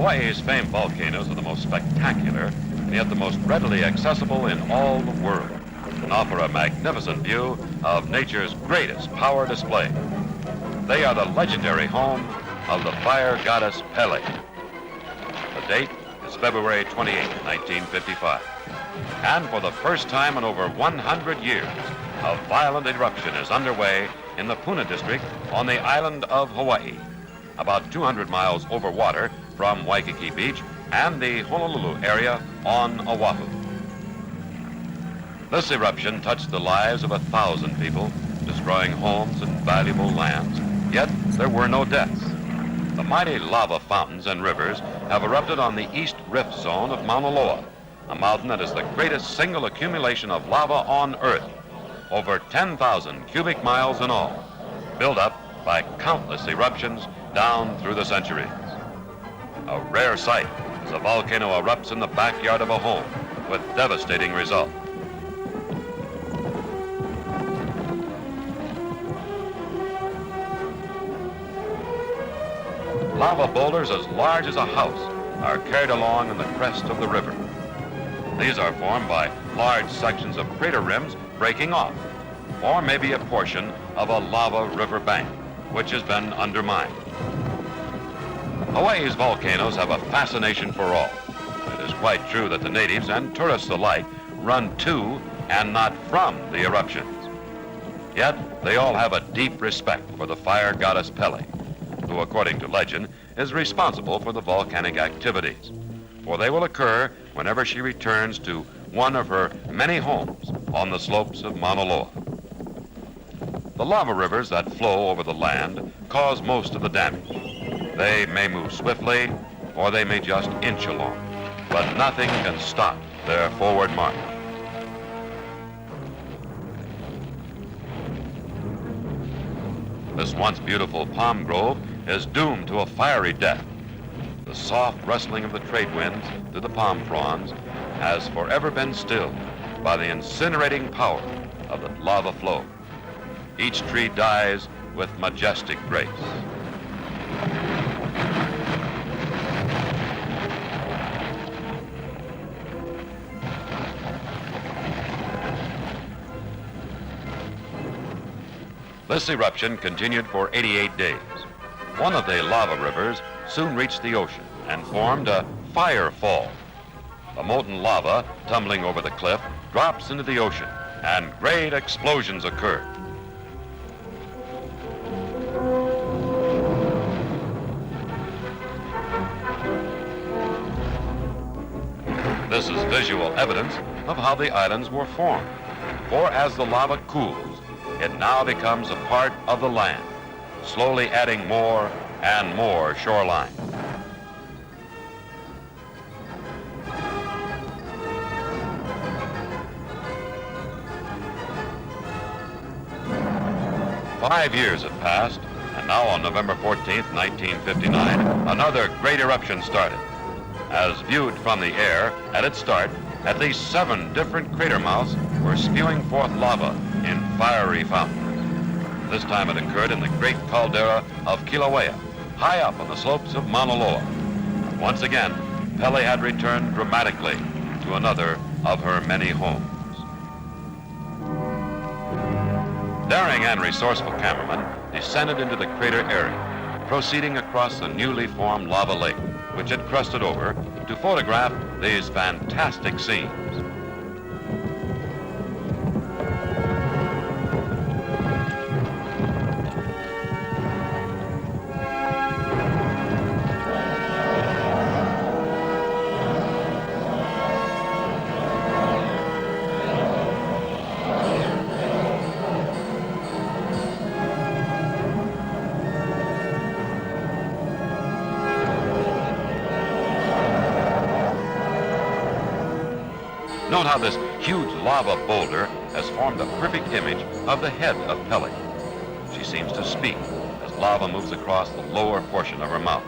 Hawaii's famed volcanoes are the most spectacular and yet the most readily accessible in all the world and offer a magnificent view of nature's greatest power display. They are the legendary home of the fire goddess Pele. The date is February 28, 1955. And for the first time in over 100 years, a violent eruption is underway in the Puna district on the island of Hawaii, about 200 miles over water from Waikiki Beach and the Honolulu area on Oahu. This eruption touched the lives of 1,000 people, destroying homes and valuable lands, yet there were no deaths. The mighty lava fountains and rivers have erupted on the East Rift Zone of Mauna Loa, a mountain that is the greatest single accumulation of lava on Earth, over 10,000 cubic miles in all, built up by countless eruptions down through the centuries. A rare sight as a volcano erupts in the backyard of a home with devastating results. Lava boulders as large as a house are carried along in the crest of the river. These are formed by large sections of crater rims breaking off, or maybe a portion of a lava river bank, which has been undermined. Hawaii's volcanoes have a fascination for all. It is quite true that the natives and tourists alike run to and not from the eruptions. Yet they all have a deep respect for the fire goddess Pele, who, according to legend, is responsible for the volcanic activities, for they will occur whenever she returns to one of her many homes on the slopes of Mauna Loa. The lava rivers that flow over the land cause most of the damage. They may move swiftly, or they may just inch along, but nothing can stop their forward march. This once beautiful palm grove is doomed to a fiery death. The soft rustling of the trade winds through the palm fronds has forever been stilled by the incinerating power of the lava flow. Each tree dies with majestic grace. This eruption continued for 88 days. One of the lava rivers soon reached the ocean and formed a fire fall. The molten lava, tumbling over the cliff, drops into the ocean, and great explosions occur. This is visual evidence of how the islands were formed, for as the lava cools, it now becomes a part of the land, slowly adding more and more shoreline. Five years have passed, and now on November 14th, 1959, another great eruption started. As viewed from the air, at its start, at least 7 different crater mouths were spewing forth lava in fiery fountains. This time it occurred in the great caldera of Kilauea, high up on the slopes of Mauna Loa. Once again, Pele had returned dramatically to another of her many homes. Daring and resourceful cameramen descended into the crater area, proceeding across the newly formed lava lake, which had crusted over, to photograph these fantastic scenes. Note how this huge lava boulder has formed a perfect image of the head of Pele. She seems to speak as lava moves across the lower portion of her mouth.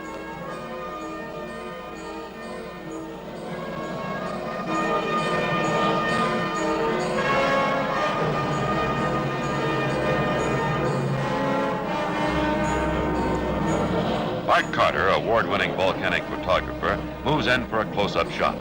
Carter amateur award-winning volcanic photographer moves in for a close-up shot.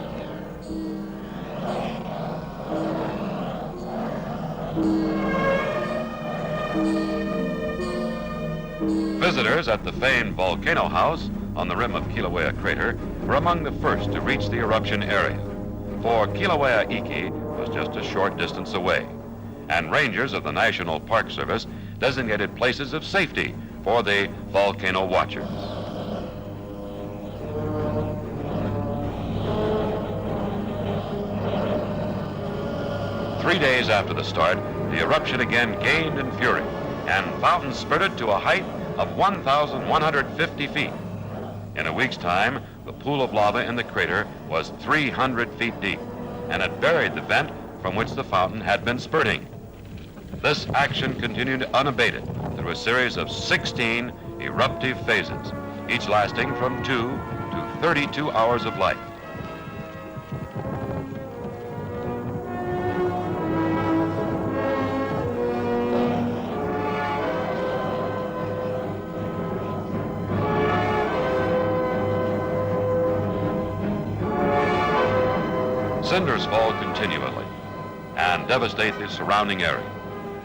Visitors at the famed Volcano House on the rim of Kilauea crater were among the first to reach the eruption area, for Kilauea Iki was just a short distance away, and rangers of the National Park Service designated places of safety for the volcano watchers. Three days after the start, the eruption again gained in fury, and fountains spurted to a height of 1,150 feet. In a week's time, the pool of lava in the crater was 300 feet deep, and it buried the vent from which the fountain had been spurting. This action continued unabated through a series of 16 eruptive phases, each lasting from 2 to 32 hours of light. Cinders fall continually and devastate the surrounding area,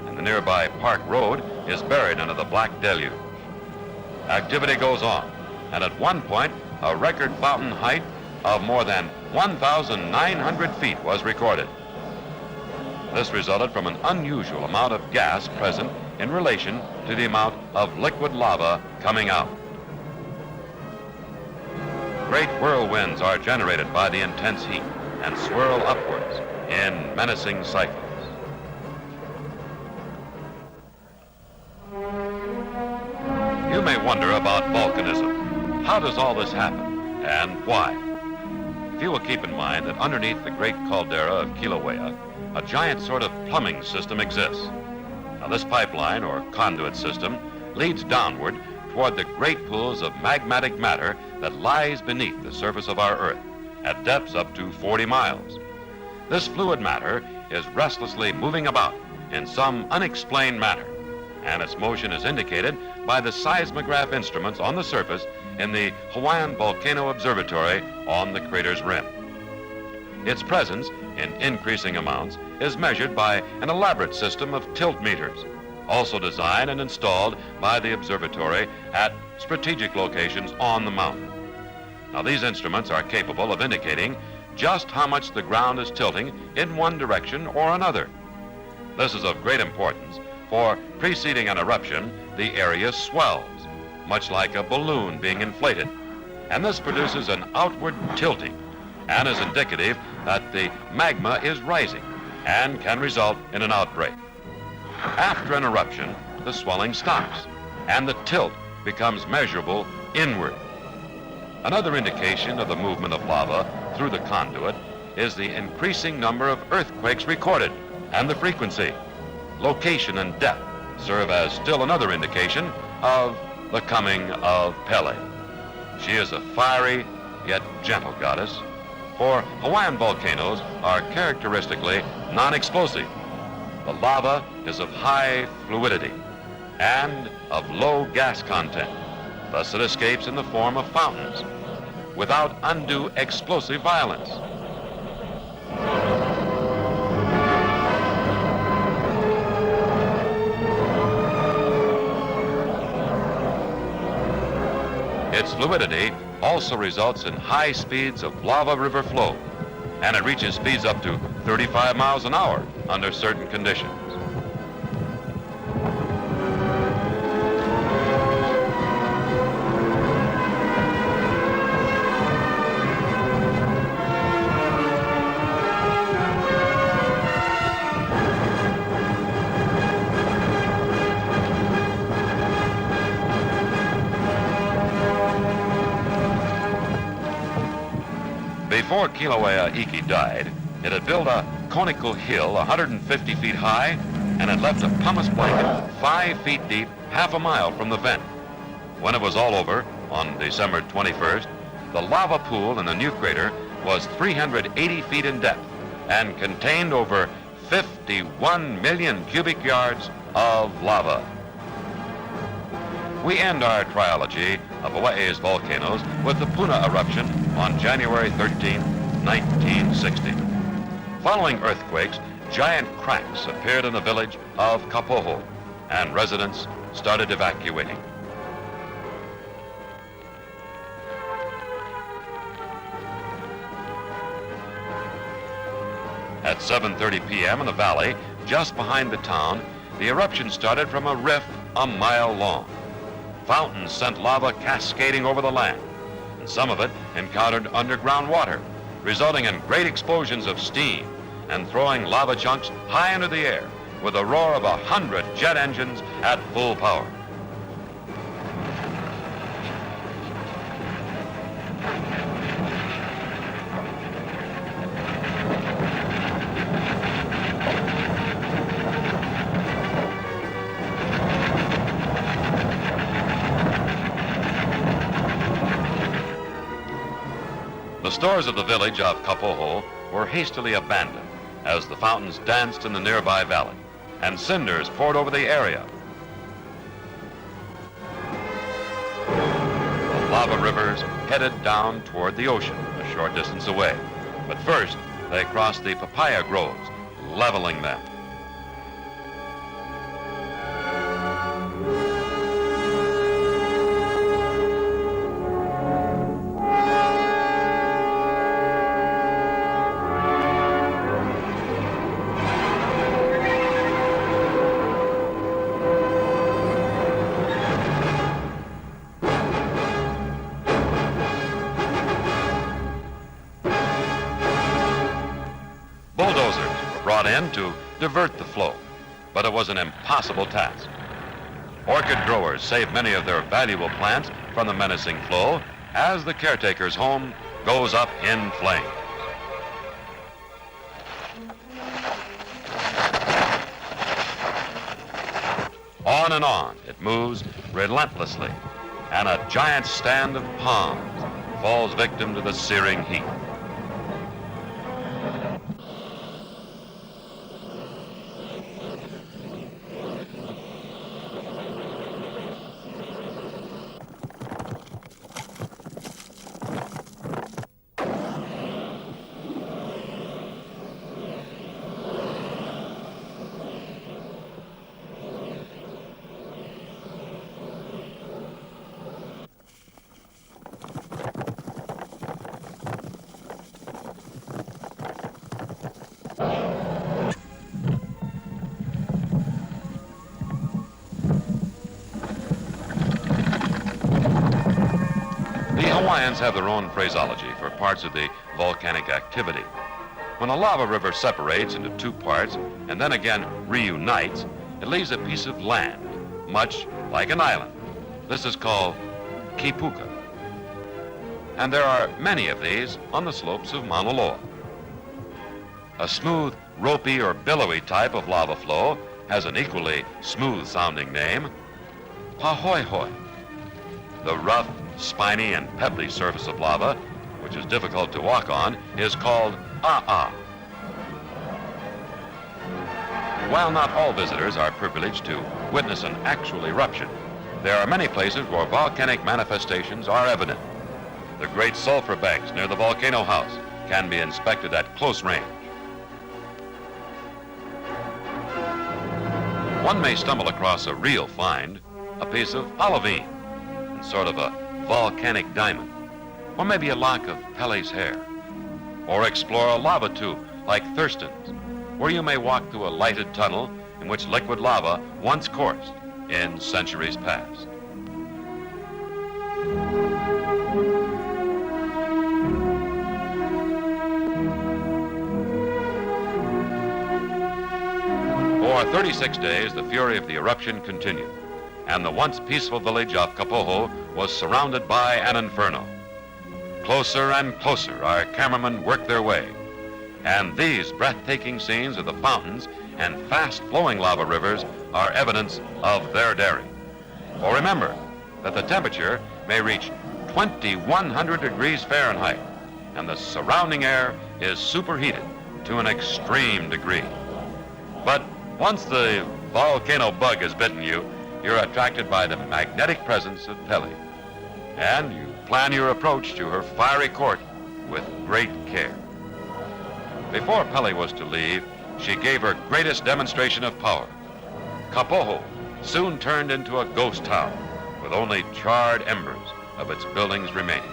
and the nearby Park Road is buried under the black deluge. Activity goes on, and at one point, a record fountain height of more than 1,900 feet was recorded. This resulted from an unusual amount of gas present in relation to the amount of liquid lava coming out. Great whirlwinds are generated by the intense heat and swirl upwards in menacing cycles. You may wonder about volcanism. How does all this happen, and why? Few will keep in mind that underneath the great caldera of Kilauea, a giant sort of plumbing system exists. Now, this pipeline or conduit system leads downward toward the great pools of magmatic matter that lies beneath the surface of our Earth at depths up to 40 miles. This fluid matter is restlessly moving about in some unexplained manner, and its motion is indicated by the seismograph instruments on the surface in the Hawaiian Volcano Observatory on the crater's rim. Its presence in increasing amounts is measured by an elaborate system of tilt meters, also designed and installed by the observatory at strategic locations on the mountain. Now, these instruments are capable of indicating just how much the ground is tilting in one direction or another. This is of great importance, for preceding an eruption, the area swells, much like a balloon being inflated, and this produces an outward tilting and is indicative that the magma is rising and can result in an outbreak. After an eruption, the swelling stops and the tilt becomes measurable inward. Another indication of the movement of lava through the conduit is the increasing number of earthquakes recorded and the frequency. Location and depth serve as still another indication of the coming of Pele. She is a fiery yet gentle goddess, for Hawaiian volcanoes are characteristically non-explosive. The lava is of high fluidity and of low gas content. Thus it escapes in the form of fountains without undue explosive violence. Its fluidity also results in high speeds of lava river flow, and it reaches speeds up to 35 miles an hour under certain conditions. Before Kilauea Iki died, it had built a conical hill 150 feet high and had left a pumice blanket 5 feet deep, half a mile from the vent. When it was all over, on December 21st, the lava pool in the new crater was 380 feet in depth and contained over 51 million cubic yards of lava. We end our trilogy of Hawaii's volcanoes with the Puna eruption on January 13, 1960. Following earthquakes, giant cracks appeared in the village of Kapoho, and residents started evacuating. At 7:30 p.m. in the valley, just behind the town, the eruption started from a rift a mile long. Fountains sent lava cascading over the land, and some of it encountered underground water, resulting in great explosions of steam and throwing lava chunks high into the air with a roar of 100 jet engines at full power. The stores of the village of Kapoho were hastily abandoned as the fountains danced in the nearby valley and cinders poured over the area. The lava rivers headed down toward the ocean a short distance away. But first, they crossed the papaya groves, leveling them. Bulldozers were brought in to divert the flow, but it was an impossible task. Orchid growers saved many of their valuable plants from the menacing flow as the caretaker's home goes up in flames. On and on it moves relentlessly, and a giant stand of palms falls victim to the searing heat. Hawaiians have their own phraseology for parts of the volcanic activity. When a lava river separates into two parts and then again reunites, it leaves a piece of land, much like an island. This is called kipuka. And there are many of these on the slopes of Mauna Loa. A smooth, ropey or billowy type of lava flow has an equally smooth-sounding name, pahoehoe. The rough, spiny and pebbly surface of lava, which is difficult to walk on, is called a'a. While not all visitors are privileged to witness an actual eruption, there are many places where volcanic manifestations are evident. The great sulfur banks near the Volcano House can be inspected at close range. One may stumble across a real find, a piece of olivine, sort of a volcanic diamond, or maybe a lock of Pele's hair, or explore a lava tube like Thurston's, where you may walk through a lighted tunnel in which liquid lava once coursed in centuries past. For 36 days, the fury of the eruption continued, and the once peaceful village of Kapoho was surrounded by an inferno. Closer and closer our cameramen worked their way, and these breathtaking scenes of the fountains and fast-flowing lava rivers are evidence of their daring. For remember that the temperature may reach 2,100 degrees Fahrenheit, and the surrounding air is superheated to an extreme degree. But once the volcano bug has bitten you, you're attracted by the magnetic presence of Pele. and you plan your approach to her fiery court with great care. Before Pele was to leave, she gave her greatest demonstration of power. Kapoho soon turned into a ghost town with only charred embers of its buildings remaining.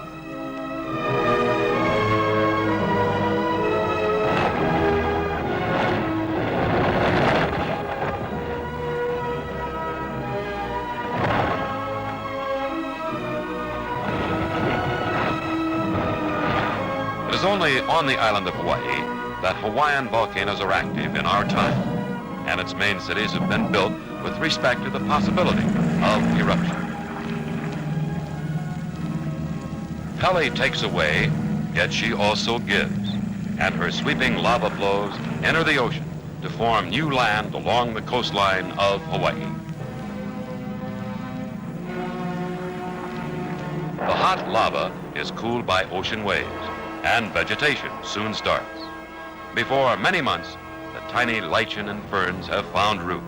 It is only on the island of Hawaii that Hawaiian volcanoes are active in our time, and its main cities have been built with respect to the possibility of eruption. Pele takes away, yet she also gives, and her sweeping lava flows enter the ocean to form new land along the coastline of Hawaii. The hot lava is cooled by ocean waves, and vegetation soon starts. Before many months, the tiny lichen and ferns have found root,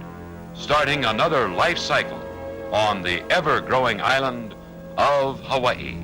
starting another life cycle on the ever-growing island of Hawaii.